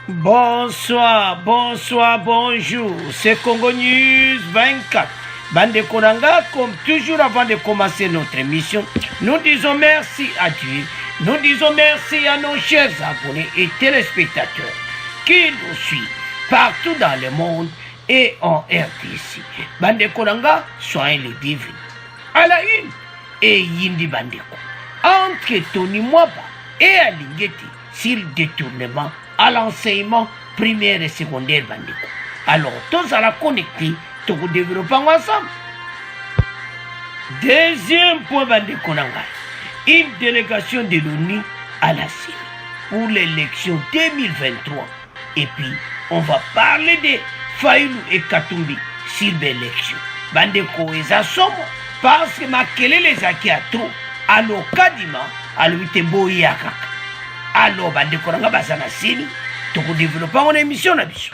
Bonsoir, bonsoir, bonjour. C'est Congo News 24. Bande Konanga, comme toujours avant de commencer notre émission, nous disons merci à Dieu. Nous disons merci à nos chers abonnés et téléspectateurs qui nous suivent partout dans le monde et en RDC. Bande Konanga, soyez les bienvenus. À la une, et Yindi Bandeko. Entre Tony Mwaba et Alingeti sur le détournement à l'enseignement primaire et secondaire Bandeko. Alors, tous à la connecter, tout vous développons ensemble. Deuxième point Bandeko Nanga. Une délégation de l'ONU à la Syrie pour l'élection 2023. Et puis, on va parler de Fayoulou et Katumbi sur l'élection. Bandeko et Zassomo, parce que Makele les acquis à trop, alors Kadima, alors Iteboyaka. Alors, Bandeko Nanga Basana Sini, tout vous développons en émission na biso.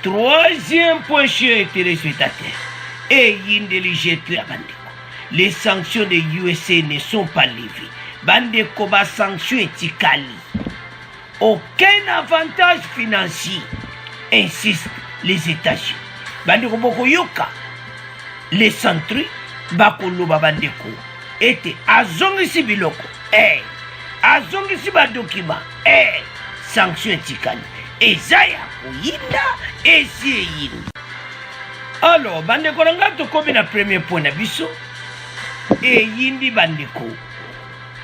Troisième point chez téléspectateurs. Et Yindeligétu à Bandeko. Les sanctions des USA ne sont pas levées. Bandeko ba sanctions etikali. Aucun avantage financier, insistent les États-Unis. Bandeko boko yoka. Les centres, bakoloba Bandeko. Ete azongisi biloko. Azongisi ba document. Sanctions etikali. Ezaya kuyinda, eziyinda. Alors, Bandeko nanga tokomi na premier point na biso. Et Yindi Bandeko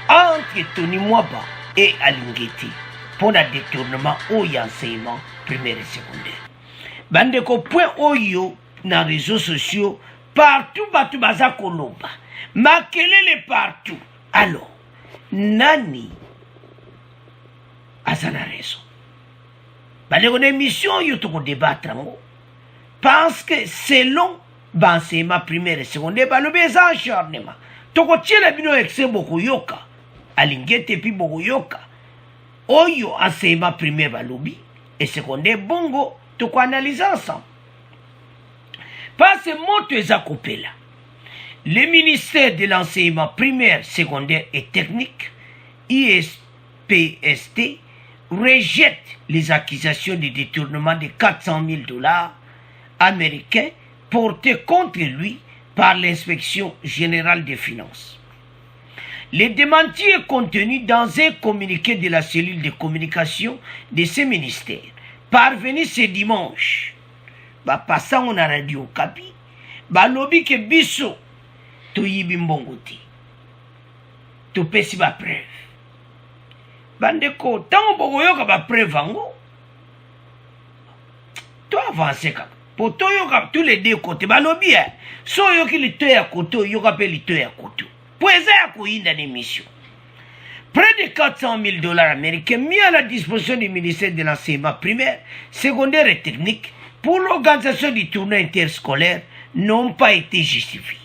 entre Tony Mwaba et Alingeti pour le détournement au enseignement primaire et secondaire. Bandeko point oyo na réseaux sociaux partout batu baza koloba makelele partout. Alors nani azana raison? Bandeko na émission yo toko débattre ngo parce que selon l'enseignement primaire et secondaire, le bézan acharnement. Toko tiela bino exe boko yoka. Alingete pi boko yoka. Oyo enseignement primaire balobi et secondaire bongo toko analyser ensemble. Parce que moto ezakopela. Le ministère de l'enseignement primaire, secondaire et technique, ISPST, rejette les accusations de détournement de 400 000 $ américains porté contre lui par l'inspection générale des finances. Le démenti est contenu dans un communiqué de la cellule de communication de ce ministère, parvenu ce dimanche. Passant on a radio Kapi, lobi ke biso, to yibi mbongoti, to pesi ba preuve. Bandeko, tango bogoyoka ba preuve ango, to avance kaka. Pour tous les deux côtés, balobi so yoki lito ya koto yoka pe lito ya koto. Pour eza ya koyinda l'émission. Près de 400 000 $ américains mis à la disposition du ministère de l'enseignement primaire, secondaire et technique pour l'organisation du tournoi interscolaire n'ont pas été justifiés.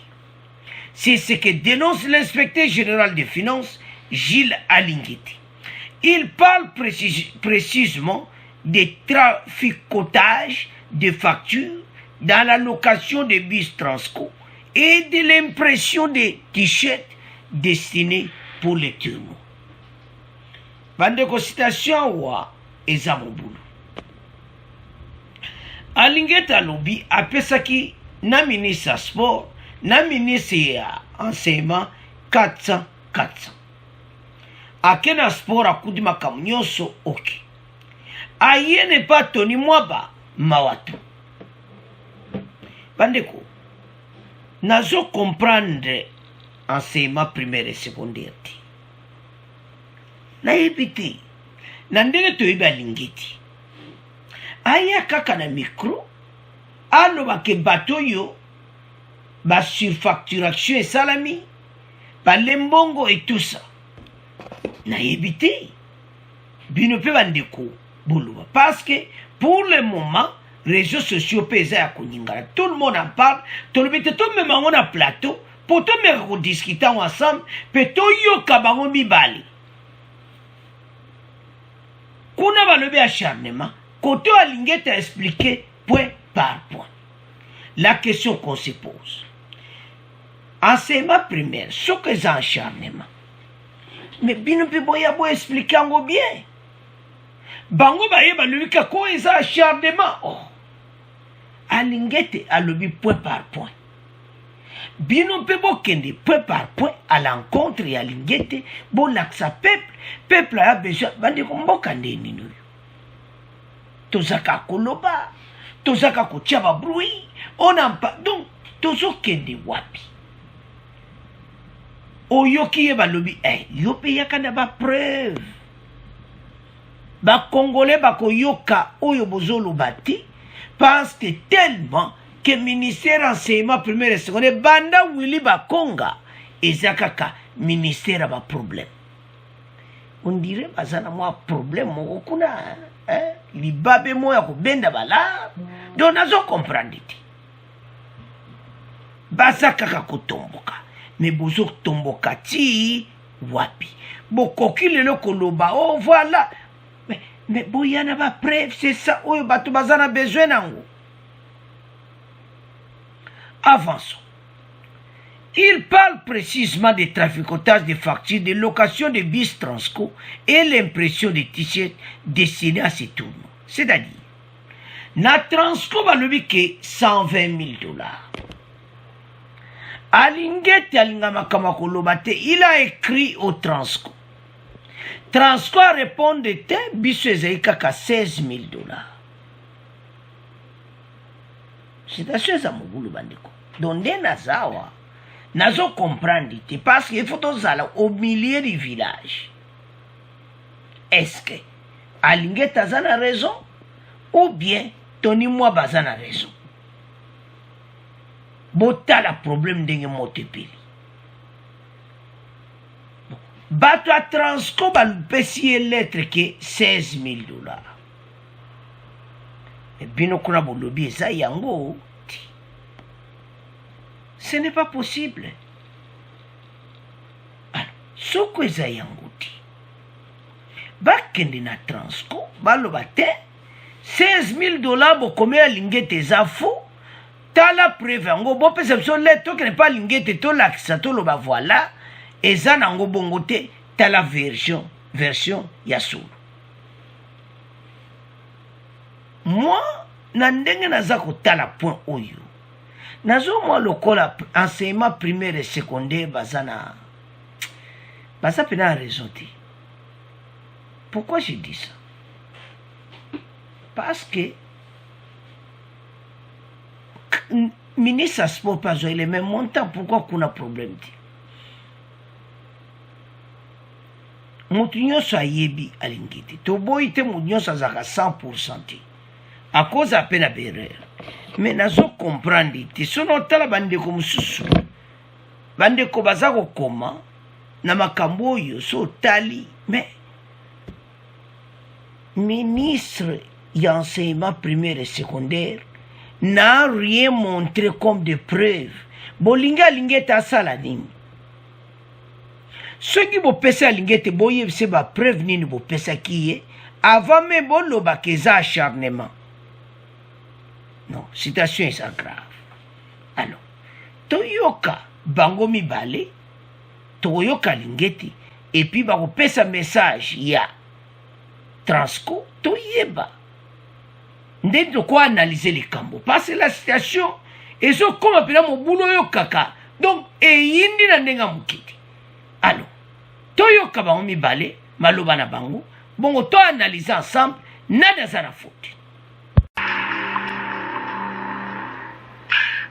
C'est ce que dénonce l'inspecteur général des finances, Gilles Alingeti. Il parle précisément des traficotages de factures dans la location de bus Transco et de l'impression de t-shirts destinés pour les tournois. Bandeko citation wa ezamobulu. Alingeta lobi apesaki na ministre sport, na ministre ya enseignement 400. Akena sport akudi makamu nyonso ok. Ayene pa Tony Mwaba Mawatu. Bandeko, nazo comprendre enseignement primaire et secondaire. Na yebiti, nandenge to yeba lingeti. Aya kaka na micro, aloba ke bato yo, ba surfacturation et salami, ba lembongo et tout ça. Na yebiti, binope bandeko. Parce que pour le moment, les réseaux sociaux pèsent à Koningara. Tout le monde en parle. Tout le monde même en plateau. Pour tout le monde discuter ensemble. Puis tout le monde bibali. Kuna va lever acharnement. Koto Alingeta a expliqué point par point. La question qu'on se pose. Enseignement primaire, ce que c'est acharnement. Mais bien, on peut expliquer bien. bango bayeba lui kako eza acharnement. Oh, alingete alobi point par point. Bino pe bokende point par point à l'encontre ya lingete bon laksa peuple a besoin bandi komboka ndeni nuyo. Tozaka koloba, tozaka kotia ba bruit, on en pas donc tozokende wapi. Oyoki yeba lobi yo pe yakana ba preuve. Ba congolais ba koyoka oyo bozolo bati parce que tellement que ministère enseignement primaire et secondaire banda Willy Bakonga ezakaka ministère ba problème. On dirait bazana moi problème moko kuna libabe moya ko benda bala donc nazo comprendre ti. Bazaka kotomboka mais bozo tomboka ti wapi. Bokoki lelo koloba oh voilà mais boyana ba preuve c'est ça oyo bato bazana besoin nango. Avançons. Il parle précisément des traficotages de factures, de location de bus Transco et l'impression de t-shirts destinés à ces tournois. C'est-à-dire, na Transco va le biquer $120,000. Alingete Alingamakamakolobate, il a écrit au Transco. Transco a répondu que bisu ezaikaka $16,000. C'est à ce zamobulu bandeko. Donc, nazawa, nazo comprendre, parce qu'il faut aller au milieu du village. Est-ce que Alingete a raison ou bien Tony moi bazana raison? Bota la problème de motepili. Bato a Transco balupesi lettre que $16,000. Et bien kuna bolobi eza yango. Ce n'est pas possible. Alors, soko eza yango ti. Bakende na Transco baloba te $16,000 bokome ya lingete eza fou. Tala preuve yango bo pesa biso lettre que ne pas lingete to lakisa to loba voilà eza nango bongo te tala version ya solo. Moi na ndenge naza kotala point oyo nazo moi lokola enseignement primaire et secondaire bazana baza pena raison te. Pourquoi je dis ça? Parce que ministre à sport pas les mêmes montants. Pourquoi qu'on a problème? Moutunion soit yebi à l'ingété. Tobo ite moutunion soit à 100%. À cause à peine à berrer. Mais nazo comprendre. Sono tala bande comme susu. Bande ko bazako koma. Na makambo yo so tali. Mais ministre y enseignement primaire et secondaire n'a rien montré comme des preuves. Bolinga lingeta sala nini. Ceux qui vont passer à lingete boye c'est ba preuve nini bo pesa kiye avant même bon lo ba keza acharnement. Non, situation est grave. Alors, toyoka bango mibale, toyoka lingete et puis ba ko pesa message ya Transco toyeba. Ndendo quoi analyser les cambos parce que la situation et so comme appela mon boulot yo kaka donc et yindi na ndenga mukiti. Alors toyoka bango mibale maloba na bango bongo to analyser ensemble nada za na faute.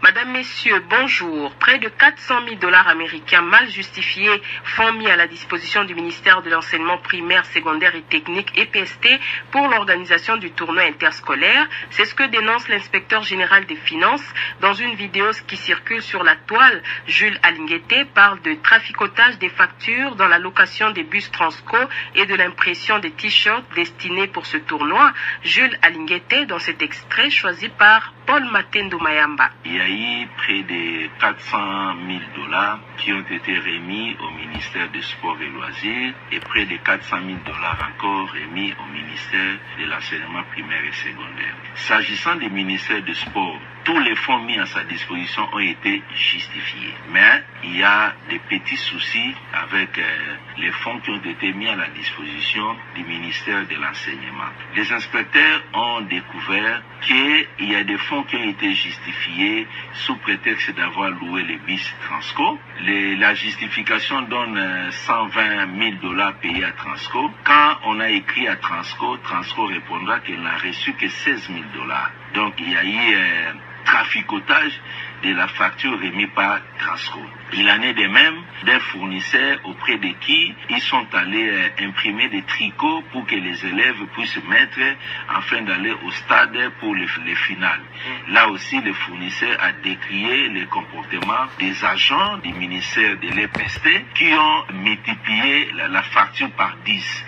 Madame, Messieurs, bonjour. Près de $400,000 américains mal justifiés sont mis à la disposition du ministère de l'Enseignement primaire, secondaire et technique EPST pour l'organisation du tournoi interscolaire. C'est ce que dénonce l'inspecteur général des finances dans une vidéo qui circule sur la toile. Jules Alingete parle de traficotage des factures dans la location des bus Transco et de l'impression des t-shirts destinés pour ce tournoi. Jules Alingete dans cet extrait choisi par Paul Matendo Mayamba. Il y a eu près de $400,000 qui ont été remis au ministère des Sports et Loisirs et près de $400,000 encore remis au ministère de l'enseignement primaire et secondaire. S'agissant du ministère des Sports tous les fonds mis à sa disposition ont été justifiés. Mais il y a des petits soucis avec les fonds qui ont été mis à la disposition du ministère de l'Enseignement. Les inspecteurs ont découvert qu'il y a des fonds qui ont été justifiés sous prétexte d'avoir loué les bus Transco. La justification donne 120 000 $ payés à Transco. Quand on a écrit à Transco, Transco répondra qu'elle n'a reçu que 16 000 $. Donc il y a eu traficotage de la facture remise par Transco. Il en est de même d'un fournisseur auprès de qui ils sont allés imprimer des tricots pour que les élèves puissent mettre afin d'aller au stade pour les finales. Là aussi, le fournisseur a décrié le comportement des agents du ministère de l'EPST qui ont multiplié la facture par 10.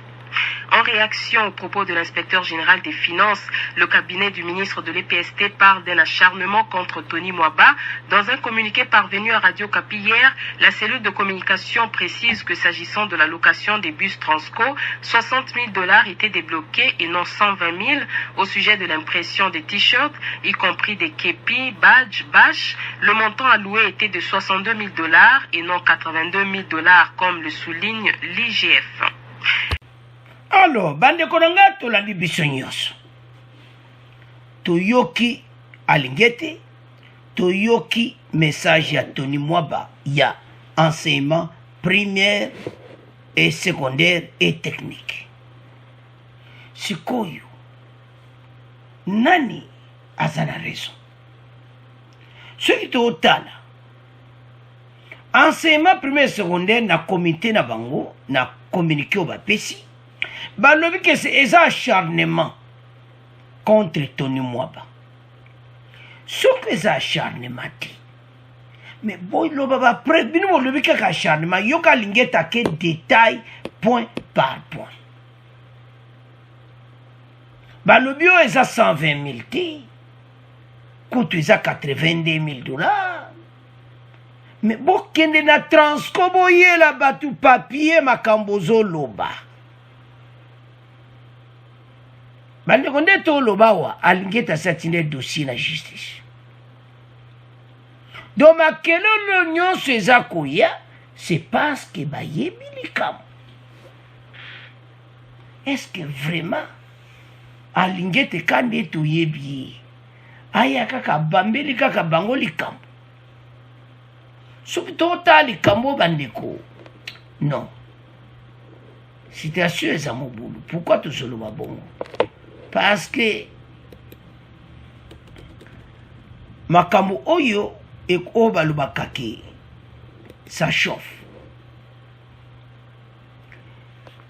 En réaction aux propos de l'inspecteur général des finances, le cabinet du ministre de l'EPST parle d'un acharnement contre Tony Mwaba. Dans un communiqué parvenu à Radio Kapi hier, la cellule de communication précise que s'agissant de la location des bus Transco, 60 000 $ étaient débloqués et non 120 000 au sujet de l'impression des t-shirts, y compris des képis, badges, bâches. Le montant alloué était de 62 000 $ et non 82 000 $ comme le souligne l'IGF. Alors, bande konanga tolandi biso nyonso. Toyoki alingete, toyoki message ya Tony Mwaba ya enseignement primaire et secondaire et technique. Sikoyo, nani azana raison? Soki totala, enseignement primaire et secondaire na comité na bango, na communiqué au bapesi, balobi que c'est un acharnement contre Tony Mwaba. Ce que c'est acharnement dit. Mais boy loba ba près bino mo lobi kaka acharnement yoka lingeta ke détail point par point. Balobi o eza 120 000 ti. Coûte eza 82 000 $. Mais bo kende na Transco boye la batu papier makambozo loba. Bande konde to lobawa alingeta satine dossier na justice. Donc makelo lo nyonso eza koya, c'est parce que bayebi likamo. Est-ce que vraiment alingete kande to yebi aya kaka bambeli kaka bango likamo? Soki tota likamo bandeko. Non. Situation eza mobulu. Pourquoi tout solo babongo? Parce que makambo oyo et obalubakake ça chauffe.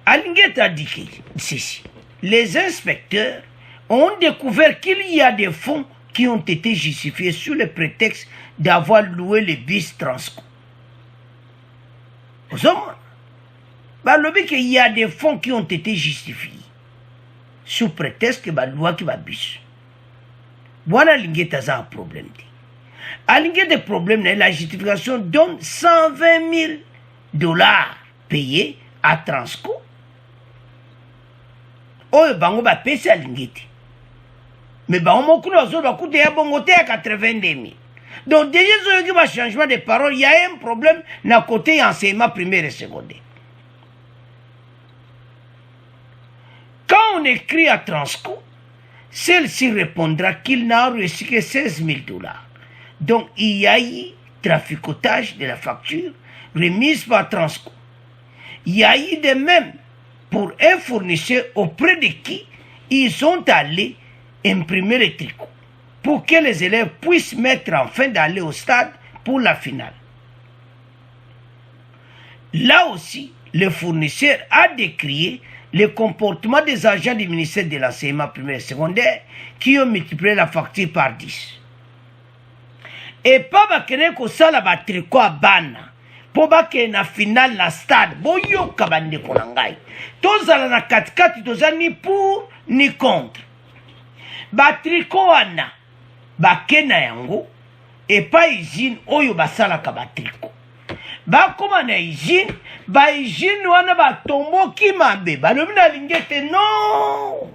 Alingeta a dit que ceci. Les inspecteurs ont découvert qu'il y a des fonds qui ont été justifiés sous le prétexte d'avoir loué les bus Transco. Vous savez, qu'il y a des fonds qui ont été justifiés sous prétexte que la loi qui va bis. Voilà un problème. À des problèmes, la justification donne 120 000 $ payés à Transco. Oh, bango va payer à l'ingéte. Mais bango va coûter à 82 000. Donc, déjà, il y a un changement de parole, il y a un problème dans le côté enseignement primaire et secondaire. Quand on écrit à Transco, celle-ci répondra qu'il n'a reçu que 16 000 $. Donc, il y a eu traficotage de la facture remise par Transco. Il y a eu de même pour un fournisseur auprès de qui ils sont allés imprimer les tricots pour que les élèves puissent mettre en fin d'aller au stade pour la finale. Là aussi, le fournisseur a décrié le comportement des agents du ministère de l'enseignement primaire et secondaire qui ont multiplié la facture par 10. Et pas bakene ko sala ba tricot à bana. Po bakene na finale na stade. Boyo kabande konangai. Tozala na katikati toza ni pour ni contre. Ba tricot wana bakena yango et pas usine oyo basala ka ba tricot. Bakoma na usine, ba usine wana ba tombo ki mabe. Balobi na lingete non.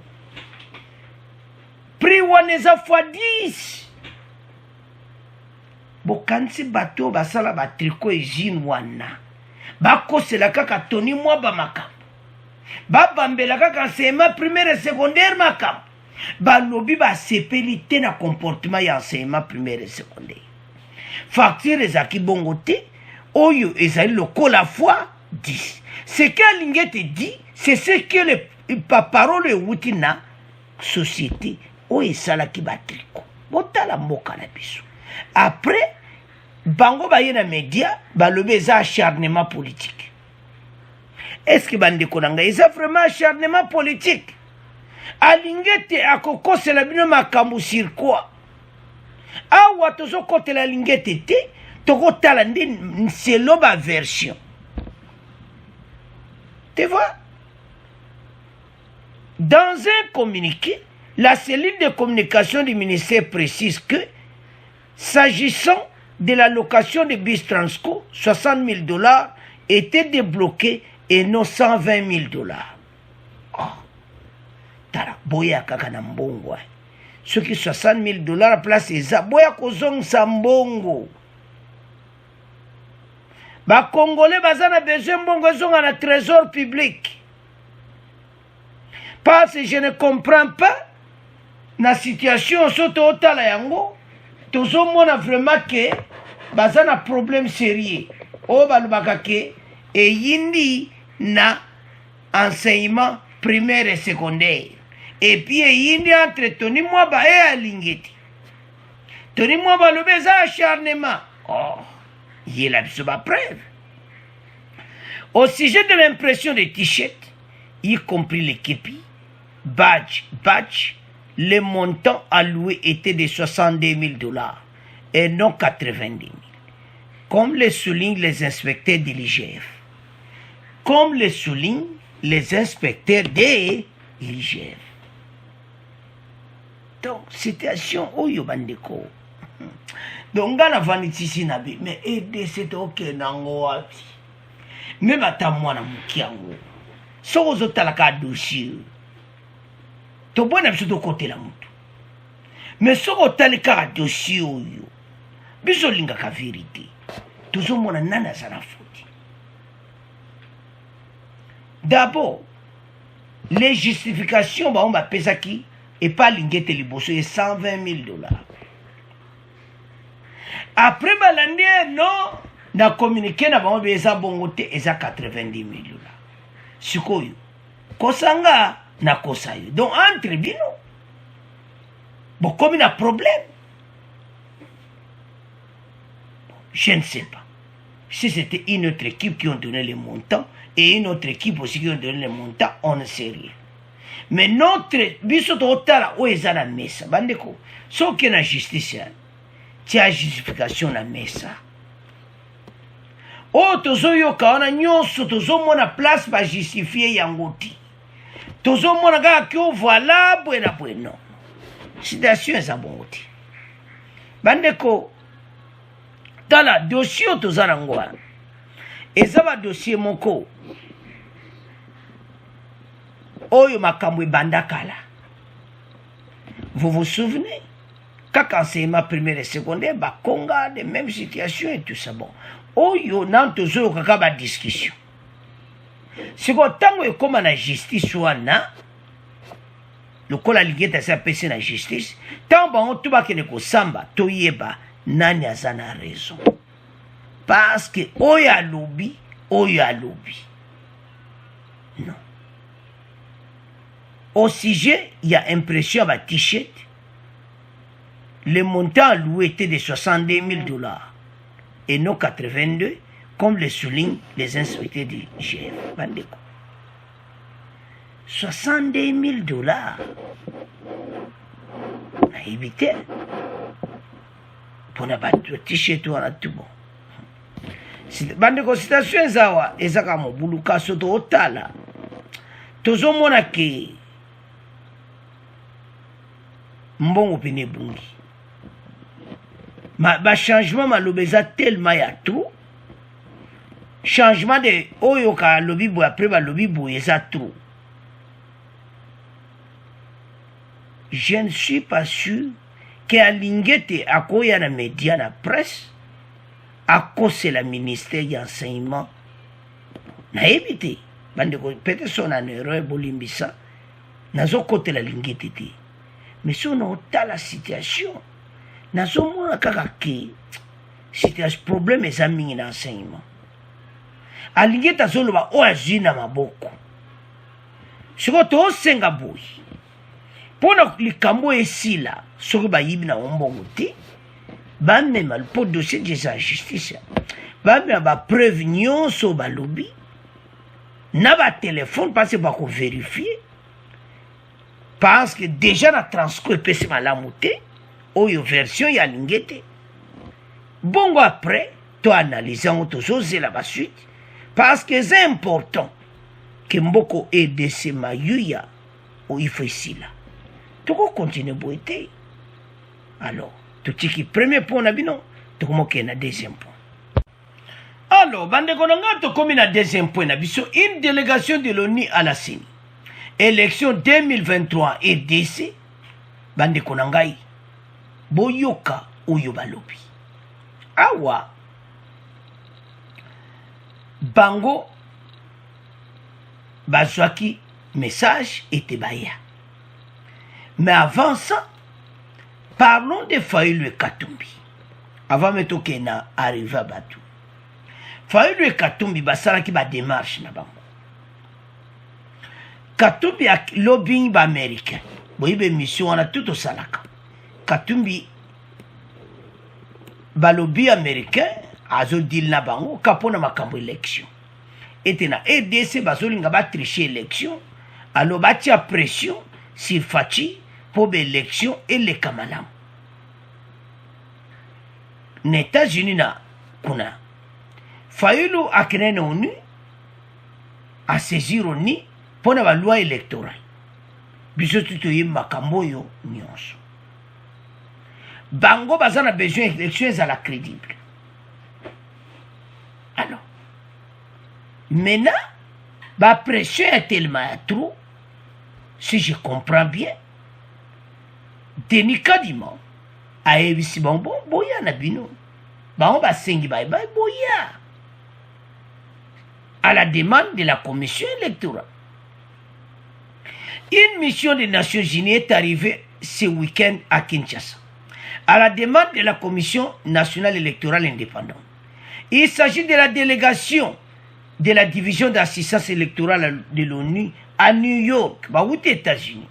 Prix wana eza fois 10. bokanisi bato basala batriko usine wana bakosela kaka toni mwa bamakambo babambela kaka enseignement primaire et secondaire makambo balobi basepeli te na comportement ya enseignement primaire et secondaire facture ezalaki bongo te oyo ezali lokola fois 10 ce que alingi te dit c'est ce que le parole euti na société oyo esalaki batriko botala mboka na biso après bango baye na média balobi eza acharnement politique. Est-ce que bandeko na ngai eza vraiment acharnement politique? Alingi te akokosela bino makambo sur quoi? Awa tozokotela alingi te tokotala nde selon ba version. Tu vois? Dans un communiqué, la cellule de communication du ministère précise que, s'agissant de la location de bus Transco, 60 000 $ étaient débloqués et non 120 000 $. Oh, tala, boya kaka na mbongo. Ce qui 60 000 $ place eza, boya kozong sa mbongo. Ba Congolais bazana besoin mbongo zonga na trésor public. Parce que je ne comprends pas la situation soto otala yango tozo mona vraiment que bazana problème sérieux o balubaka ke e yindi na enseignement primaire et secondaire et puis e yindi entre Tony Mwaba et Alingeti Tony Mwaba le beza acharnement. Oh, il a biso ba preuve au sujet de l'impression des t-shirts y compris les képis badge, le montant alloué était de 62 000 $ et non 90 000, comme le soulignent les inspecteurs de l'IGF. Comme le soulignent les inspecteurs de l'IGF. Donc, situation oyo bandeko. Donc, on a vanitisi nabi, mais aider c'est ok nango wapi. Même à ta mwana mukiango. Sozo talaka dossier. To bona biso to côté la mutu mais soko tali kaka dossier oyo biso linga ka vérité tozo mona nana sana foti. D'abord les justifications ba on ba pesa ki et pas lingete liboso et 120 000 $. Après balande non na communiquer na ba beza bongote eza 90 000 $. Sikoyo kosanga na kosayo. Donc entre bino bon comme il a problème je ne sais pas si c'était une autre équipe qui ont donné les montants et une autre équipe aussi qui ont donné les montants, on ne sait rien. Mais notre biso totala o eza na mesa bandeko soki na justice tia justification na mesa o tozoyoka wana nyonso tozomona place ba justifier yango ti tozo mona kaka kio voilà bwena bweno situation eza bongo te bandeko tala dossier toza nango wana eza ba dossier moko oyo makambo ebanda kala. Vous vous souvenez kaka enseignement primaire et secondaire bakonga de même situation et tout ça bon oyo nan tozo kaka ba discussion. Siko tango ekoma na justice wana lokola ligeta sa pese na justice tango bango tubakene kosamba toyeba nani aza na raison parce que oyo alobi non au sujet il y a impression à t-shirt le montant alloué était de 62 000 $ et non 82 comme le soulignent les inspecteurs du GF. 62 000 $. On a évité. Pour ne pas de t-shirt ou tout bon. Bandeko situation zawa ezaka mobuluka soto otala. Tozo mona ke mbongo pene bungi. Ba changement malobeza tellement ya tout. Changement de oyo ka lobi bo après ba lobi bo eza trop. Je ne suis pas sûr que Alingete akoya na média na presse akosela ministère ya enseignement nayebi te bandeko peut-être so na erreur bolimbisa nazokotela lingete te mais so na otala situation nazomona kaka ke situation problème eza mingi na enseignement alingi tazoloba oyo azwi na maboko sikoyo toosenga boye mpona likambo esila soki bayibi na mbongo te bamema mpo dossier eza justice bamema bapreuve nyonso balobi na batelefone parce bakoverifie parce que déjà na transco epesi malamu te oyo version ya linge te bongo après toanalyse yango tozozela basuite parce que c'est important que mboko edc mayuya oifo esila tokokontinue boye te alors totiki premier point na bino tokomokee na deuxième point. Alors bandeko na nga tokomi na deuxième point na biso une délégation de l'ONU à la CENI élection 2023 edc bandeko na ngai boyoka oyo balobi awa bango bazwaki message ete baya mais avant ça parlons de Fayulu Katumbi avant metoke na arrivé à Batu. Fayulu Katumbi basalaki ba démarche na bango Katumbi a lobbying ba américain boyibe mission wana tout osalaka Katumbi ba lobby américain azo deal na bango kapona makambo élection ete na EDC bazolinga ba tricher élection alo batia pression sur Fachi pour l'élection et les kamalam na États-Unis na kuna Fayulu akene na ONU a saisir ONU pour la loi électorale biso tutoye makambo yo nyonso bango bazana besoin d'élection à la crédible. Alors maintenant la pression est tellement trop si je comprends bien Denis Kadima a évité bon boya na bino bango basengi bye boya à la demande de la commission électorale. Une mission des Nations Unies est arrivée ce week-end à Kinshasa à la demande de la commission nationale électorale indépendante. Il s'agit de la délégation de la division d'assistance électorale de l'ONU à New York, aux États-Unis,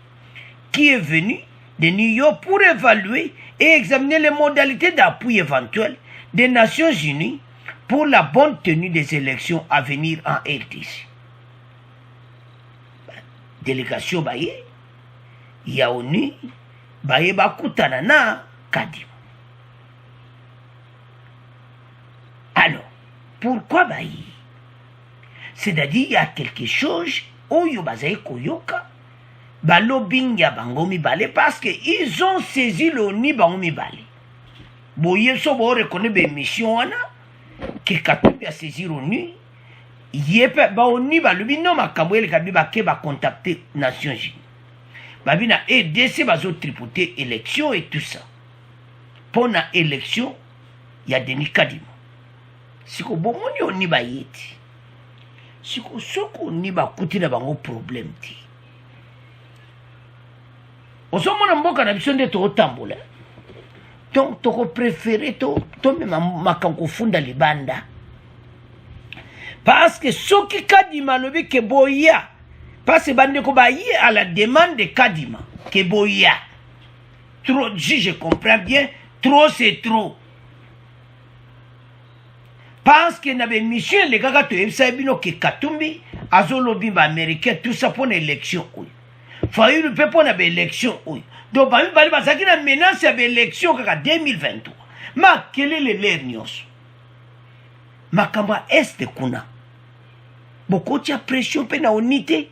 qui est venue de New York pour évaluer et examiner les modalités d'appui éventuel des Nations Unies pour la bonne tenue des élections à venir en RDC. Délégation baye, il y a ONU, baye bakutana na Kadima. Alors, pourquoi baye? C'est-à-dire il y a quelque chose oyo bazaye koyoka balobing ya bango mibale parce que ils ont saisi l'ONU bango mibale. Boye so bo reconnaître be mission wana que Katumbi a saisi l'ONU yepe ba ONU balobi no makambo ele kabi ba ke ba contacter Nations Unies. Babi na EDC bazo tripoter élection et tout ça. Pour la élection il y a Denis Kadima. Siko bomoni ONU ba yeti. Siko soko ONU ba kuti na bango problème ti. Osomona mboka na biso nde to otambola. Donc toko préféré to mema makanko funda libanda. Parce que soki Kadima lobi ke boya parce que bande ko bayi à la demande de Kadima ke boya. Trop si je comprends bien, trop c'est trop. Parce que na be mission les gars to ebisa bino ke Katumbi azolobi ba américain tout ça pour l'élection. Fayulu pe pour na be élection. Donc bami bali basaki na menace ya be élection kaka 2023. Ma quel est le lernios? Makamba est kuna. Boko tia pression pe na unité.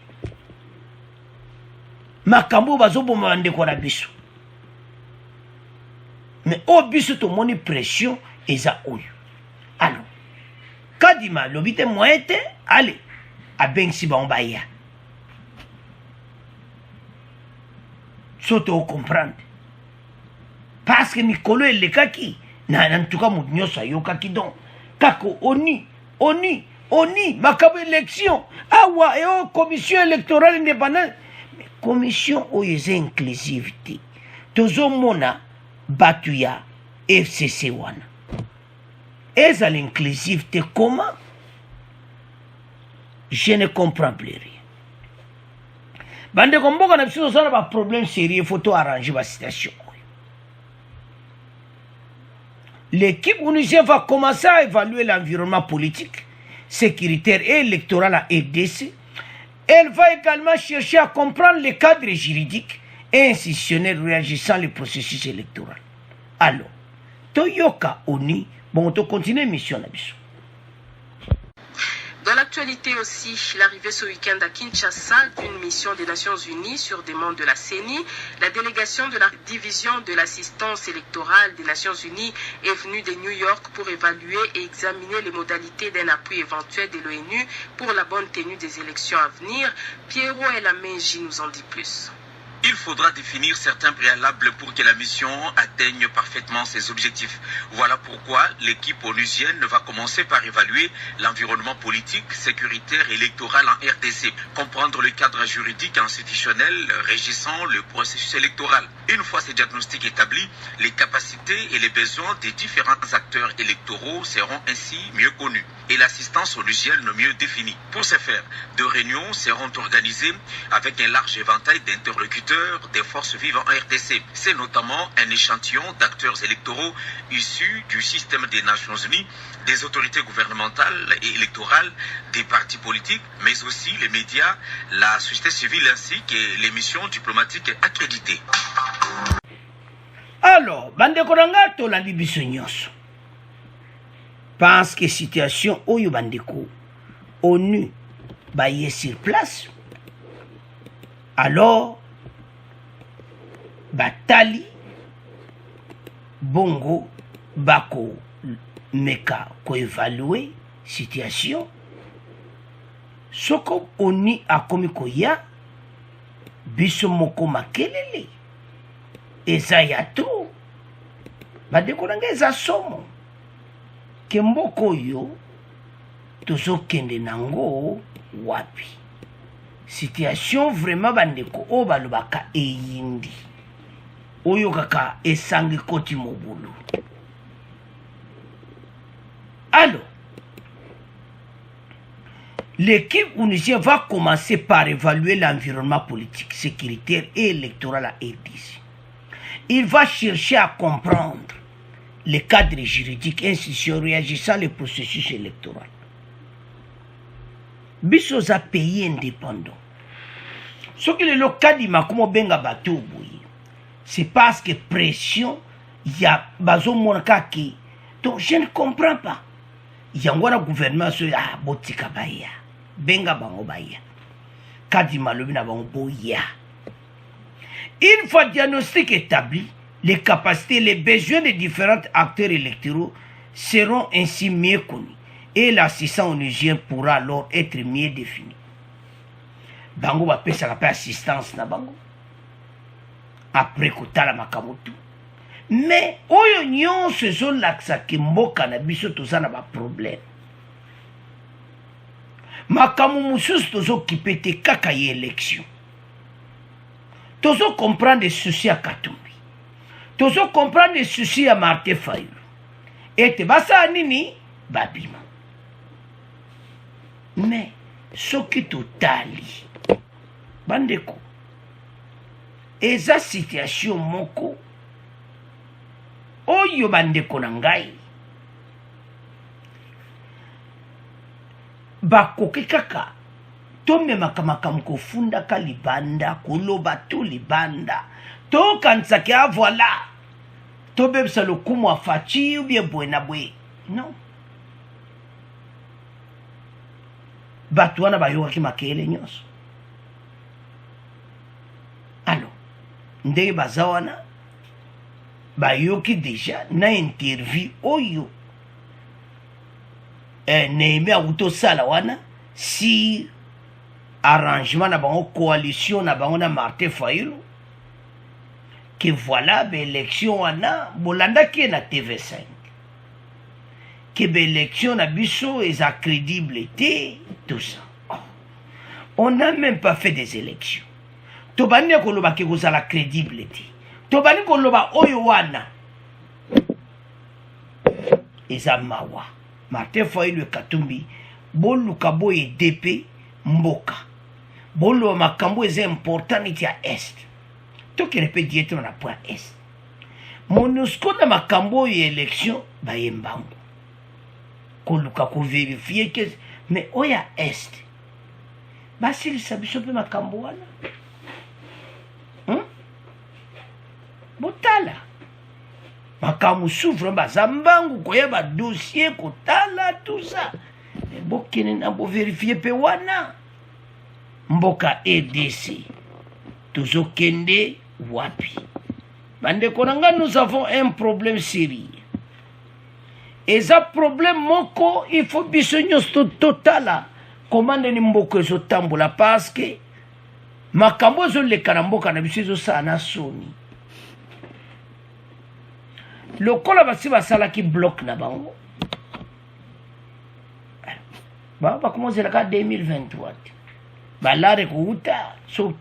Makambo bazobo mande ko na biso. Mais au biso to moni pression eza oyo. Alors Kadima lobite moete allez a bengsi ba ombaya. Soto comprendre. Parce que Nicolo et le kaki na en tout cas mounyo sa yo kaki donc kako oni makambo élection awa eo commission électorale indépendante commission oyo eza inclusivité tozomona bato ya FCC wana ezala inclusivité comment je ne comprends plus rien bandeko mboka na biso tozala ba problème sérieux faut to arranger ba situation. L'équipe onusienne va commencer à évaluer l'environnement politique, sécuritaire et électoral à RDC. Elle va également chercher à comprendre les cadres juridiques et institutionnels réagissant au processus électoral. Alors, Toyoka Oni, bon, on continue mission. Dans l'actualité aussi, l'arrivée ce week-end à Kinshasa d'une mission des Nations Unies sur demande de la CENI, la délégation de la division de l'assistance électorale des Nations Unies est venue de New York pour évaluer et examiner les modalités d'un appui éventuel de l'ONU pour la bonne tenue des élections à venir. Pierrot Elamenji nous en dit plus. Il faudra définir certains préalables pour que la mission atteigne parfaitement ses objectifs. Voilà pourquoi l'équipe onusienne va commencer par évaluer l'environnement politique, sécuritaire et électoral en RDC, comprendre le cadre juridique et institutionnel régissant le processus électoral. Une fois ces diagnostics établis, les capacités et les besoins des différents acteurs électoraux seront ainsi mieux connus et l'assistance onusienne mieux définie. Pour ce faire, 2 réunions seront organisées avec un large éventail d'interlocuteurs des forces vives en RDC. C'est notamment un échantillon d'acteurs électoraux issus du système des Nations Unies, des autorités gouvernementales et électorales, des partis politiques, mais aussi les médias, la société civile ainsi que les missions diplomatiques accréditées. Alors, bandeko nanga tolandi biso nyonso. Parce que situation oyo bandeko ONU baye sur place. Alors batali bongo bako meka ko évaluer situation soko oni akomi koya biso moko makelele eza ya tro bandeko nanga eza somo ke mboko yo tozokende nango wapi situation vraiment bandeko o balobaka eyindi oyo kaka esangi koti mobulu. Alors, l'équipe onusienne va commencer par évaluer l'environnement politique, sécuritaire et électoral à RDC. Il va chercher à comprendre les cadres juridiques institutionnels réagissant au processus électoral. Biso za pays indépendant. Ce que le cas dit makumo benga bateau boye. C'est parce que pression, il y a bazo monaka qui. Donc je ne comprends pas. Il y a un gouvernement sur botika baya. Benga bango baya. Kadi malobi na bango boya. Une fois diagnostic établi, les capacités et les besoins des différents acteurs électoraux seront ainsi mieux connus. Et l'assistance onusien pourra alors être mieux défini. Bango va payer sa assistance na bango. Après kotala makamotu. Mais oyo nyonso zo laksa ki mboka na biso tozana ba problème. Makamu mususu tozo kipete kaka ye élection. Tozo comprendre les soucis à Katumbi. Tozo comprendre les soucis à Martin Fayulu. Et te basa nini babima. Mais soki totali bandeko eza situation moko oyo bandeko na ngai bakoki kaka tomemaka makambo kofundaka libanda koloba to libanda tokanisaki voilà tobebisa lokumu afaci ou bien boye na boye non bato wana bayokaki makele nyonso. Alors ndenge baza wana bayoki déjà na interview oyo Néhémie akutosala wana si arrangement na bango coalition na bango na Martin Fayulu que voilà l'élection wana bolandaki na TV5 que l'élection na biso est crédible, tout ça. On n'a même pas fait des élections. Tobani koloba ke kozala crédible. Tobani koloba oyo wana. Eza mawa. Martin Fayulu Katumbi, boluka boye DP mboka. Bolo makambo est important iti à est. To qui répète diète na point est. Monusco na makambo y élection ba yembango. Koluka ko vérifier que mais oya est. Ba s'il sabiso pe makambo wana. Botala. Makamu souffre bazambangu koyeba dossier kotala tout ça. Mais bokene na bo vérifier pe wana. Mboka EDC. Toujours kende wapi. Bande konanga nous avons un problème sérieux. Et ça problème moko il faut bisogno totala. Comment ni mboko zo tambola parce que makambo zo le karamboka na biso zo sana soni. Le kola basi basala ki bloc na bango. Ba commencer la 2023. Ba lare kuuta so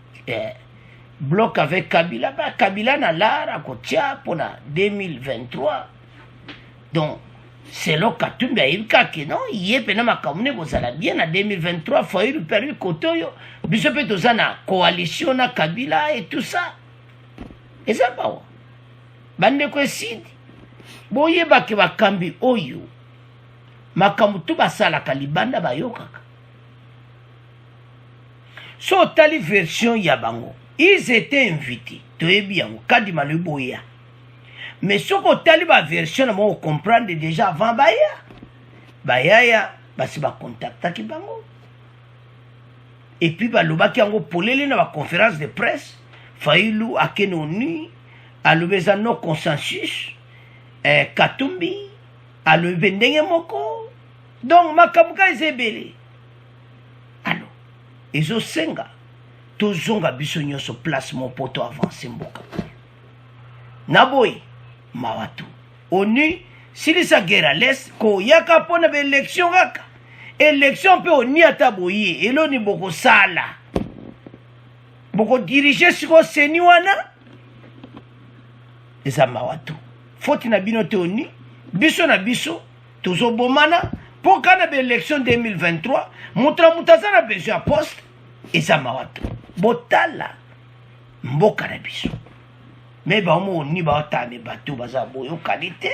bloc avec Kabila, ba Kabila na lara kotia pour na 2023. Donc c'est là Katumbi aibika que non, yé pena makamune bozala bien en 2023 Fayulu perdu kotoyo biso pe tozana coalition na Kabila et tout ça. Et ça ba bande ko sidi boye ba ke bakambi oyo makamu tu basala kalibanda bayokaka. So tali version ya bango ils étaient invités toyebi yango kadima le boya. Mais ce que tali ba version on comprendre déjà avant baya basi ba contacta ki bango. Et puis ba loba ki yango polele na ba conférence de presse Fayulu akenoni alobeza no consensus Katumbi alobe ndenge moko donc makamuka ezebele. Alors ezo senga tozonga biso nyonso place mon poto avancer mboka. Naboy mawatu oni silisa guerre à l'est ko yaka pona be élection kaka élection pe oni ataboye eloni boko sala boko diriger siko seni wana eza mawatu foti na bino te oni biso na biso tozo bomana pour kana be élection 2023 mutra mutazana besoin à poste eza mawatu botala mboka na biso. Mais ba mo ni ba ta me bateau baza boyo qualité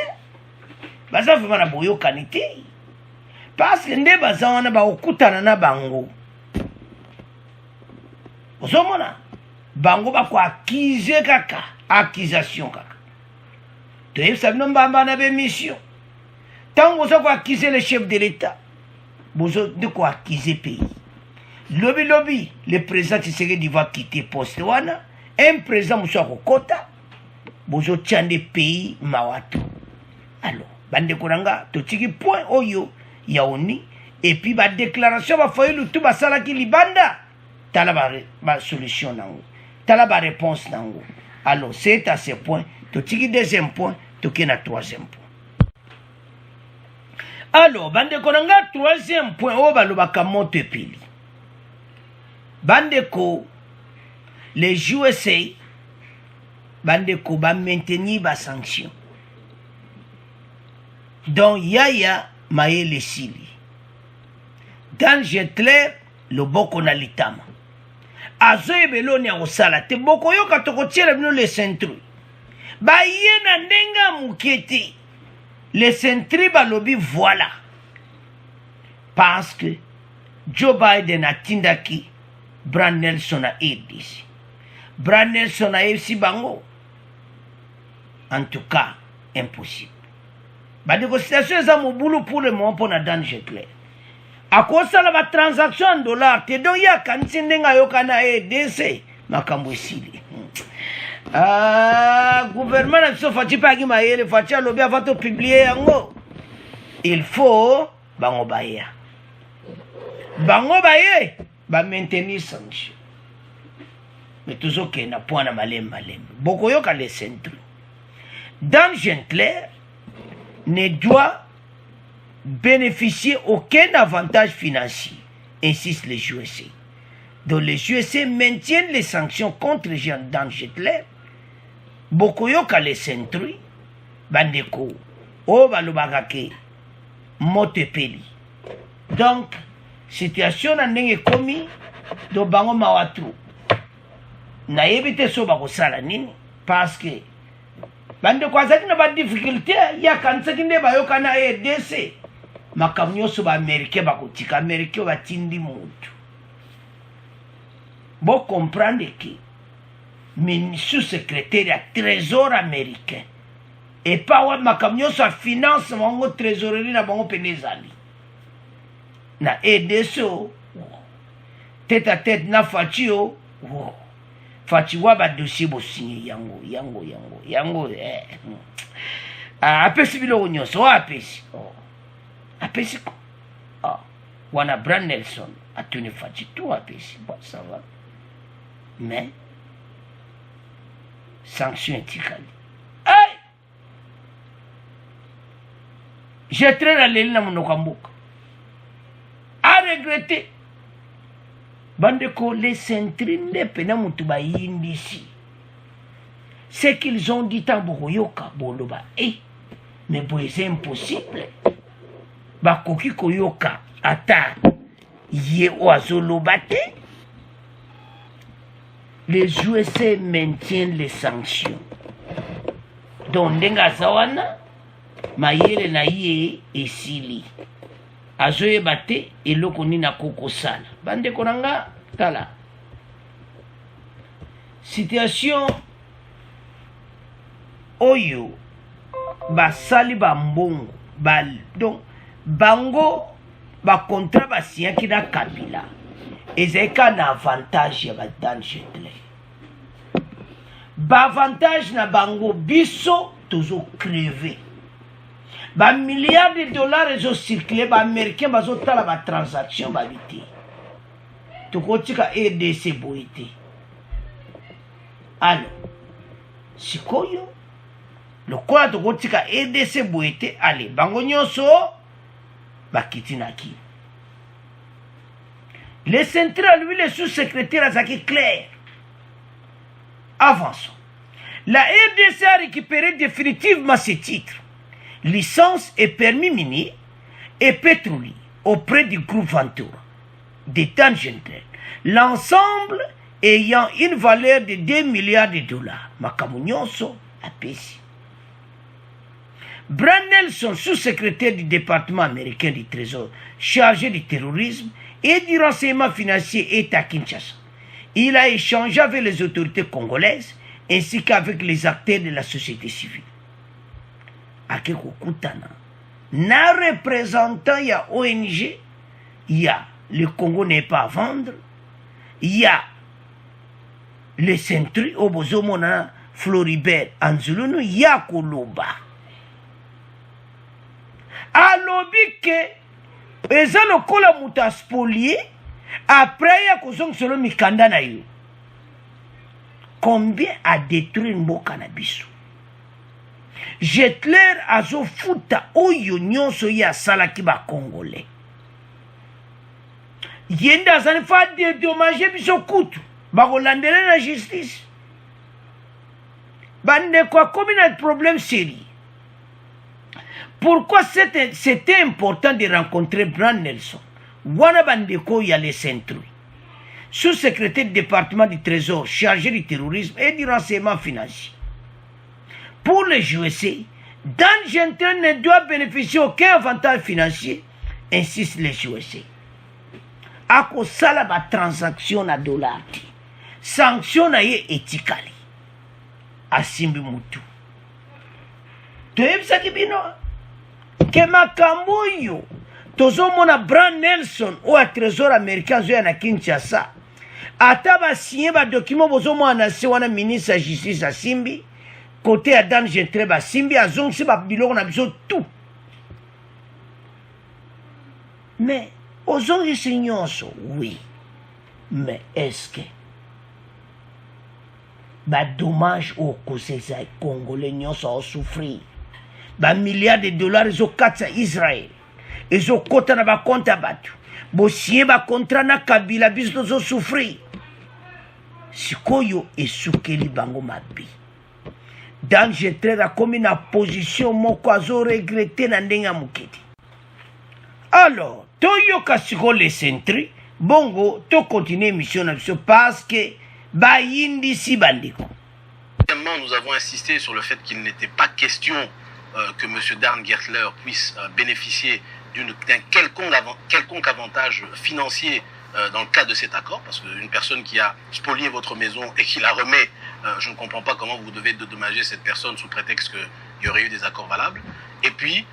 baza vraiment na boyo qualité parce que nde baza wana ba okutana na bango osomona bango ba ko accuser kaka accusation kaka to yebisa bino mbamba na be mission tango so ko accuser le chef de l'état bozo de ko accuser pays lobby le président Tshisekedi va quitter poste wana un président muso ko kota bozo tiande pays mawatu. Alors bande koranga to tiki point oyo yaoni et puis ba déclaration ba Fayulu tout ba sala ki libanda tala ba solution nango tala ba réponse nango. Alors c'est à ce point to tiki deuxième point to kena troisième point. Alors bande koranga troisième point o ba lobaka monte pili bande ko les USA bande ko ba maintenir ba sanction. Donc yaya maele sili dans Jetler le boko na litama azo ebeloni ya kosala te boko yoka tokotiela bino le centre ba yena ndenga mukete le centre balobi voilà parce que Joe Biden atindaki Brand Nelson a aidé Brand Nelson a aidé bango. En tout cas, impossible. La négociation est à mon boulot pour le moment pour la danger clair. À cause de la transaction en dollars, te donc il y a quand c'est n'enga yokana EDC, ma kambouissili. Gouvernement n'a pas fait pas qui m'a eu fait lobby avant de publier yango. Il faut bango baye. Bango baye, ba maintenir sanction. Mais toujours qu'il n'a point à malem. Beaucoup yoka le centre. Dan Gentler ne doit bénéficier aucun avantage financier, insistent les USA. Donc les USA maintiennent les sanctions contre Dan Jettler. Bokoyoka les centuries, bandeko, o balobagake, motepeli. Donc, situation na ndenge komi, do bango mawatru. Na yebite so bakosala nini, parce que, bandeko azaki na ba difficulté, ya kansaki nde bayoka na EDC. Makambo nyonso ba Américain bakotika, Américain batindi mutu. Bo comprendre que sous-secrétaire à trésor américain et pas ouais makamyo sa finance mon trésorerie na bango penezali na edeso tête à tête na fatio fatiwa ba dossier bo signé yango apesi bilo nyonso apesi ko wana Brand Nelson atuni fati tout apesi bon ça va mais sanction etikali ay j'ai très la leli na monoko ya mboka a regretter bandeko les centrines pena mutu bayindisi ce qu'ils ont dit tant bokoyoka boloba mais boye c'est impossible bakoki koyoka ata ye oazoloba te. Les USA maintiennent les sanctions. Donc, ndenga zawana, mayele na ye esili. Azoye bate, eloko ni na koko sala. Bande konanga, tala. Situation oyo, basali bambongo, donc, bango, ba contrat basiaki na Kabila. Ezeka na avantage ya Dan Jettler. Ba avantage na bango biso tozo crever. Ba milliards de dollars ezo circuler ba américain bazo tala ba transaction ba biti. Tukotika EDC boite. Alors, sikoyo lokola tukotika EDC boite ale bango nyonso bakitinaki. Les centrales, lui, les sous-secrétaires, ça qui est clair. Avançons. La RDC a récupéré définitivement ses titres, licence et permis minier et pétrolier auprès du groupe Ventura, de Dan Jettler. L'ensemble ayant une valeur de 2 milliards de dollars. Makamunyonso a pesi. Brand Nelson, sous-secrétaire du département américain du Trésor, chargé du terrorisme et du renseignement financier, est à Kinshasa. Il a échangé avec les autorités congolaises ainsi qu'avec les acteurs de la société civile. Akeko Koutana, na représentant, il y a ONG, il y a le Congo n'est pas à vendre, il y a les centres, Obozomona, Floribert, Anzulunu, il y a Koloba. Alobi ke eza lokola muta spolié après ya kozong solo mikanda na yo. Combien a détruit mboka na biso? Jettler azo futa oyo nyonso ya salaki ba congolais. Yenda zani fa dédommager biso kutu ba kolandela na justice. Bande kwa komi na problème sérieux. Pourquoi c'était important de rencontrer Brand Nelson? Wana bandeko ya les centres. Sous-secrétaire du département du Trésor, chargé du terrorisme et du renseignement financier. Pour les USA, Dan Jettler ne doit bénéficier aucun avantage financier, insistent les USA. Ako sala ba transaction na dollar. Sanction na ye etikali. Asimbi mutu. Toyebisa kibino. Que makambo yo tozomona Brand Nelson ou a trésor américain zoya na Kinshasa ata ba signé ba document bozomona se wana ministre de justice asimbi côté à Dan Jettler ba simbi azongsi ba biloko na biso tout mais ozongi signonso oui mais est-ce que ba dommage au cause za congolais nyonso a souffrir ba milliards de dollars au katsa Israël ezokota na bakonte ya bato bosie bakontra na kabila biso tozosufrir sikoyo esukeli bango mabe Danger Traire akomi na position moko azoregrete na ndenge ya mokili. Alors toyoka siko le centri bongo to continue mission na biso parce que bayindisi bandeko. Nous avons insisté sur le fait qu'il n'était pas question que M. Dan Gertler puisse bénéficier d'un quelconque avantage financier dans le cadre de cet accord, parce qu'une personne qui a spolié votre maison et qui la remet, je ne comprends pas comment vous devez dédommager cette personne sous prétexte qu'il y aurait eu des accords valables. Et puis,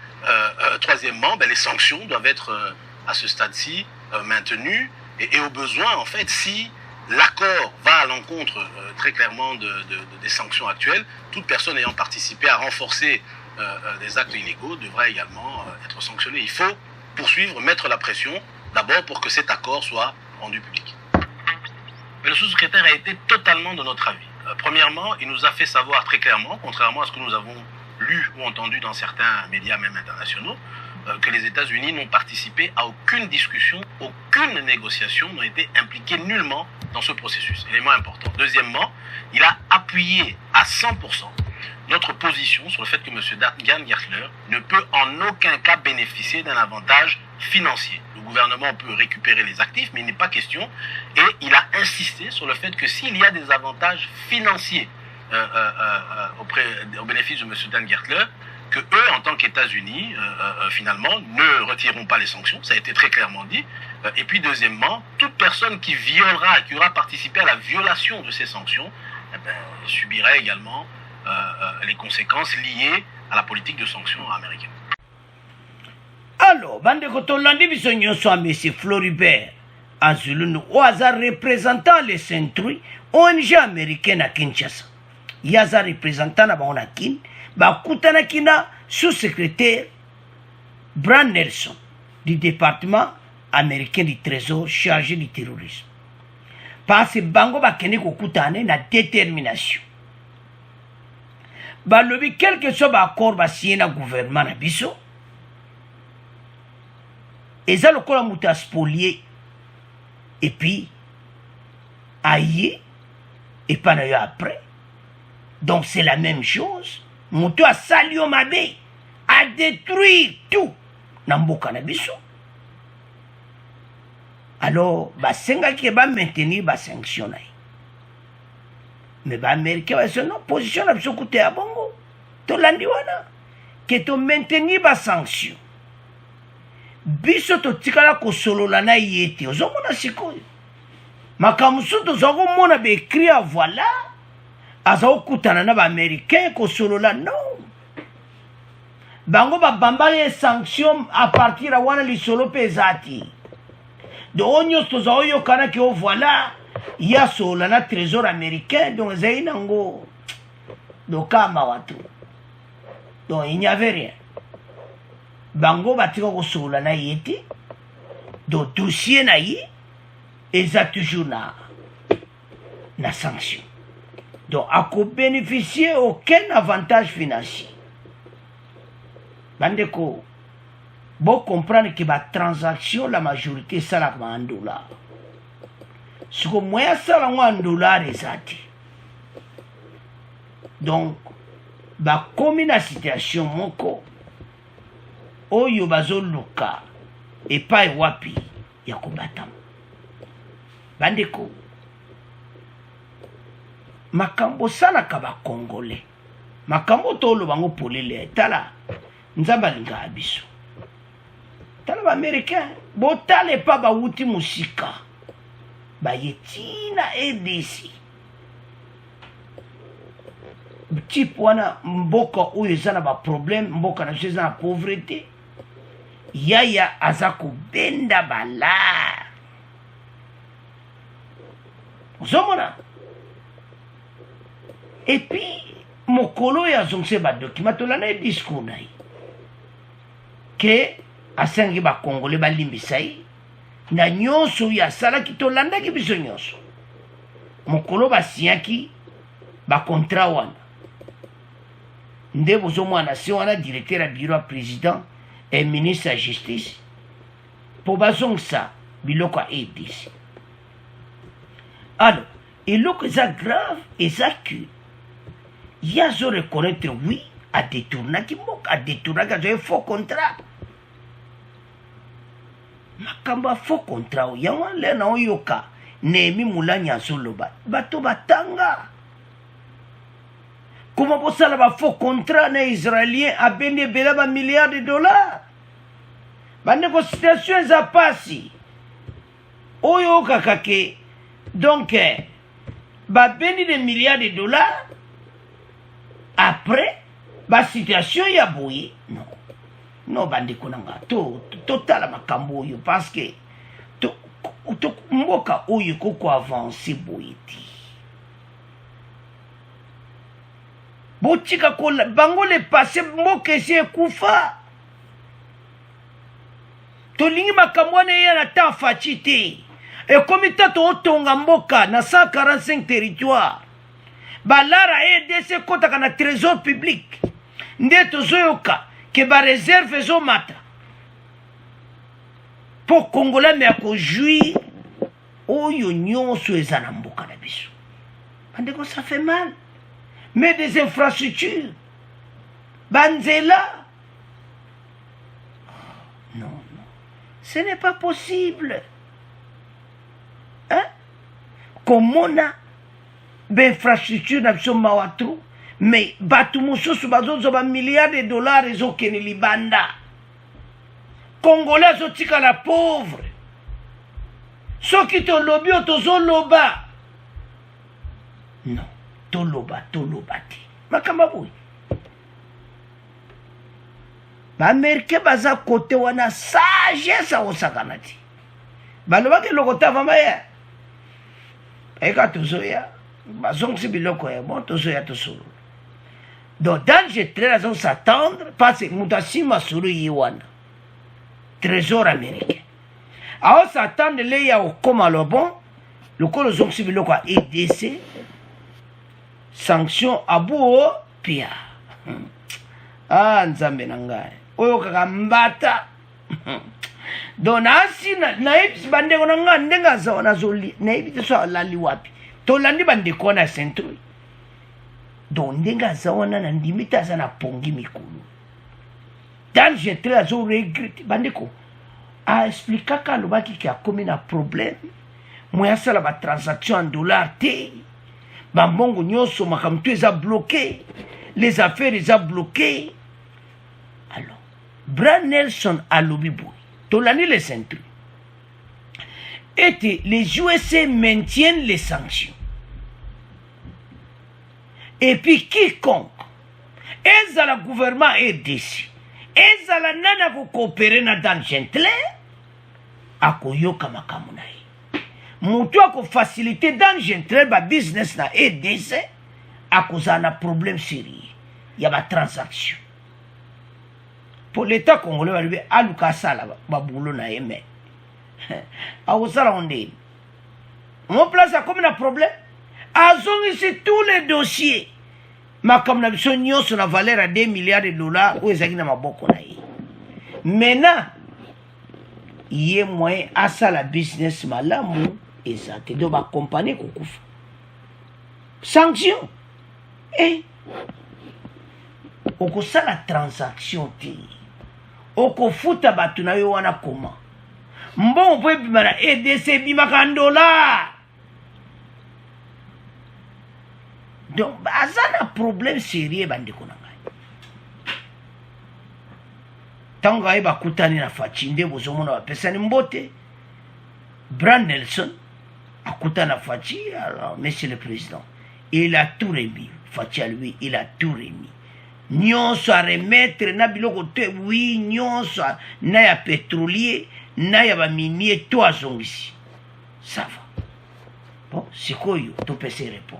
troisièmement, les sanctions doivent être à ce stade-ci maintenues et au besoin, en fait, si l'accord va à l'encontre très clairement des sanctions actuelles, toute personne ayant participé à renforcer des actes illégaux devra également être sanctionnée. Il faut poursuivre, mettre la pression, d'abord pour que cet accord soit rendu public. Mais le sous-secrétaire a été totalement de notre avis. Premièrement, il nous a fait savoir très clairement, contrairement à ce que nous avons lu ou entendu dans certains médias même internationaux, que les États-Unis n'ont participé à aucune discussion, aucune négociation, n'ont été impliqués nullement dans ce processus. Élément important. Deuxièmement, il a appuyé à 100% notre position sur le fait que M. Dan Gertler ne peut en aucun cas bénéficier d'un avantage financier. Le gouvernement peut récupérer les actifs, mais il n'est pas question. Et il a insisté sur le fait que s'il y a des avantages financiers au bénéfice de M. Dan Gertler, que eux, en tant qu'États-Unis, finalement, ne retireront pas les sanctions. Ça a été très clairement dit. Et puis, deuxièmement, toute personne qui violera, qui aura participé à la violation de ces sanctions, subirait également les conséquences liées à la politique de sanctions américaine. Alors, bandeko tolandi biso nyonso a M. Floribert Azulunu, oaza représentant les Centri, ONG américaine à Kinshasa. Yaza représentant na bango na kin, bakutanaki na sous-secrétaire Bran Nelson du département américain du trésor chargé du terrorisme. Parce que bango bakene kokutane na détermination. Balobi quel que soit l'accord signé na gouvernement na biso, eza lokola mutu a spolié et puis aïe et pas après. Donc c'est la même chose. Mutu a sali o mabe, a détruit tout na mboka na biso. Alors basengaki ba maintenir ba sanction. Mais les Américains ont une position à côté à Bongo. To landi wana. Que to maintenir ba sanction. Biso to tikala ko solo la na yete. Ozomona sikoyo. Makamusu to zongo mona be écrit voilà. Aza okutana na ba Américains ko solo la non. Bango ba bamba les sanctions à partir à wana li solo pesati. De onyos to zoyo kana ki o voilà. Il y a sur le trésor américain, donc Zainango, donc Kamawatu. Donc il n'y avait rien. Bango batiko sur la naïeti, donc dossier naïe, et ça toujours na sanction. Donc à bénéficier aucun avantage financier. Bandeko, bon comprendre que la transaction, la majorité, ça la en dollars. Ce que moi, ça la $1 exact. Donc, comme la situation moko, oyo bazo luka, et pas wapi, ya combattant. Bandeko, makambo sana kaba Congolais, makambo tolo bango polele, tala, nzabalinga abiso. Tala ba Américain, botale pa ba wuti musika. Bayetina RDC type wana mboka uyo ezana ba problème mboka na ezana pauvreté yaya azako benda bala zomona et puis mokolo ya zongse ba document to lana discours nai ke asangi ba congolais ba limbisai na nyonso ya salaki to landaki biso nyonso mokolo basiaki ba contrat wana nde bozomwana si wana directeur ya bureau ya président et ministre ya justice pour bazongisa biloko ya ADC. Alors eloko eza grave eza que ye azo reconnaître oui adetournaki mboka adetournaki azwa faux contrat makambo ya faux contrat oyo yango le na oyoka Nehemi Mulanya azoloba bato batanga comment bosala ba faux contrat na israélien abendi ebela ba milliards de dollars bandeko situation eza pasi oyo okaka ke donc babendi des milliards de dollars après ba situation ya boye non bandeko nanga totala makambo oyo parce que mboka oyo koko avancer boye ti botika kola bango le passé mboka esi ekufa tolingi makambo wana eya na temps faci te ekomi tato otonga mboka na 145 territoire balara EDC kotaka na trésor public nde tozoyoka ke bareserve ezomata mpo kongola me ya kojuire oyo nyonso eza na mboka na biso bandeko ça fait mal mais des infrastructures banzela non ce n'est pas possible hein komona bainfrastructure na biso mawa tro mais bato mosusu bazozwa bamilliard de dollars ezokende libanda congolais azotikala pauvre soki tolobi oyo tozoloba non toloba te makambo boye baamerikain baza kote wana sagesse akosakana te balobaki eloko te avamba ya eka tozoya bazongisi biloko ya bon tozoya tosolo donc danger très azongi s'attendre parce que moto asima solo ye wana trésor américain ao s'attendre le ya okoma lo bon lokolo ozongisi biloko ya EDC sanction abuo pia nzambe na ngai oyo kaka mbata donc nasi nayebisi bandeko na ngai ndenge aza nazoli nayebi te so alali wapi tolandi bandeko wana ya centre donc ndenge aza wana na ndimi te aza na pongi mikolo danger tre azo regrete bandeko aexplikaka alobaki ke akomi na problème moye asala batransaction en dollar te bambongo nyonso makambo to eza bloqué les affaires eza bloqué alors Bran Nelson alobi boye tolandi les centres et les USA maintiennent les sanctions et puis quiconque ezala gouvernement EDC ezala nana kokoopere na Dan Gentile akoyoka makambo na ye moto akofacilite Dan Gentile babusiness na EDC akozala na problème sérieux ya batransaction pour l'état congolais balobi aluka asala babulo na ye me akozala ondeni mon place akomi na problème azongisi tous les dossiers makambo na biso nyonso na valeur ya 2 milliards de dollars oyo ezalaki na maboko na ye maintenant ye moyen asala business malamu eza te do bakompanie kokufa sanction okosala transaction te okofuta bato na yo wana koma mbongo mpo ebima na EDC ebimaka $. donc aza na problème sérieux bandeko na ngai ntango aye bakutani na faci nde bozomona bapesani mbote Bran Nelson akutana na faci alors monsieur le président il a tout remis faci à lui il a tout remis nyonso a remettre na biloko te oui nyonso na ya pétrolier na ya baminier to azongisi ça va bon sikoyo topesa réponse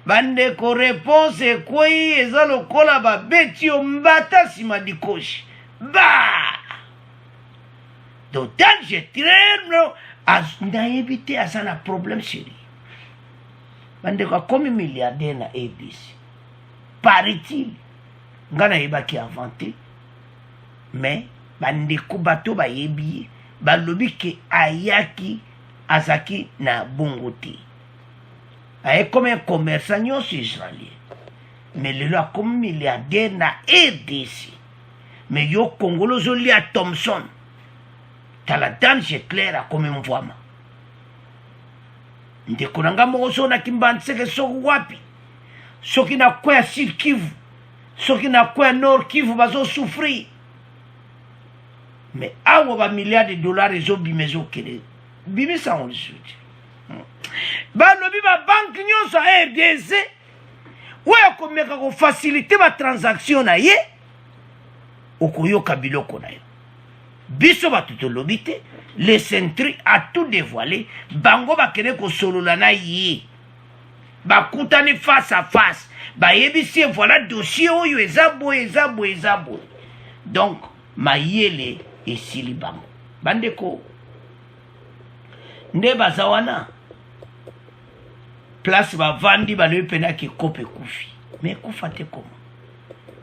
bandeko réponse ekwei eza lokola babeti yo mbata nsima dikoshi ba donc tant je tremble nayebi te aza na problème sérieux bandeko akomi milliardaire na ABC paraît-il nga nayebaki avant te mais bandeko bato bayebi balobi ke ayaki azaki na bongo te aye comme un commerçant nyonso israélien mais lelo akomi milliardaire na RDC mais yo congolo ozolia Thomson tala Dan Getler akomi mvwama ndeko na nga moko so nakimbaniseke soki wapi soki nakwea Sud Kivu soki nakwea Nord Kivu bazosouffrir mais awa bamilliard de dollars ezobima ezokende bimisango lisuti balobi babanke nyonso ya RDC oyo akomeka kofacilite batransaction na ye okoyoka biloko na yo biso bato tolobi te le centri a tout dévoilé bango bakende kosolola na ye bakutani face à face bayebisi voilà dossier oyo eza boye donc mayele esili bango bandeko nde baza wana place bavandi balobi pena ke kope kufi mais kufa te koma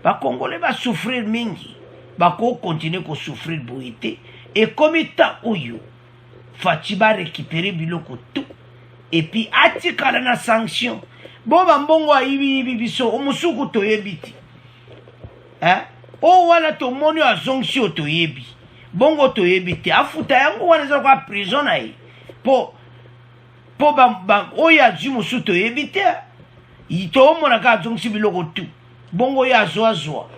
bakongole basouffrir mingi bakokontinue kosouffrir boye te ekomi ta oyo fati barécupere biloko tout et puis atikala na sanction bo bambongo ayibiyibi biso omusuku toyebi te o wana tomoni azongisi oyo toyebi bongo toyebi te afuta yango wana eza kwa prison na ye po oyo azwi mosusu toyebi te toomonaka azongisi biloko tu bongo oyo azwazwa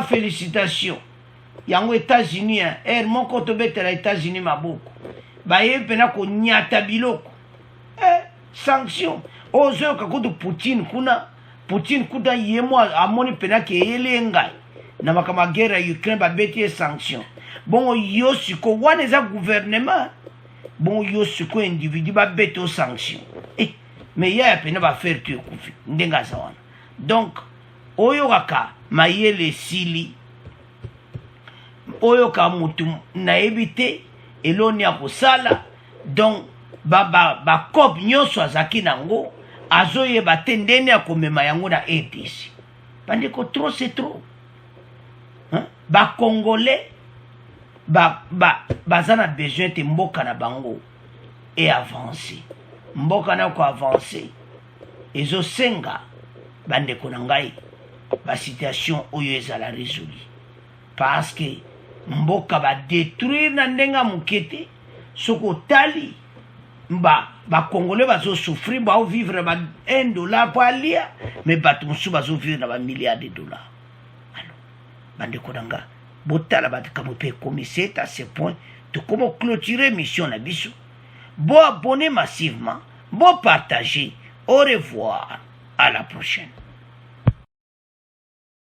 félicitation yango États-Unis moko tobetela États-Unis maboko bayebi mpena konyata biloko sanction ozoyoka kutu Poutine kuna ye mo amoni mpena ke eyeli ngai na makambo ya guerre ya Ukraine babeti ye sanction bongo yo siko wana eza gouvernement bongo yo siko individu babeti o sanction mais yaya mpena bafaire tu ekufi ndenge aza wana donc oyokaka mayele esili oyoka mutu nayebi te eloni ya kosala donc bakope nyonso azaki nango azoyeba te ndenge ya komema yango na RDC bandeko trop c'est trop bakongolais baza na besoin te mboka na bango e avance mboka na ko avance ezosenga bandeko na ngai basituation oyo ezala résolu parce que mboka badétruire na ndenga moke te soki otali bakongolais bazosouffrir baovivre ba $1 po alia mais bato mosusu bazovivre na bamilliard de dollars alors bandeko na nga botala bakambo mpe ekomi c'est à ce point tokomi clôturer mission na biso bo abonner massivement bo partager au revoir à la prochaine.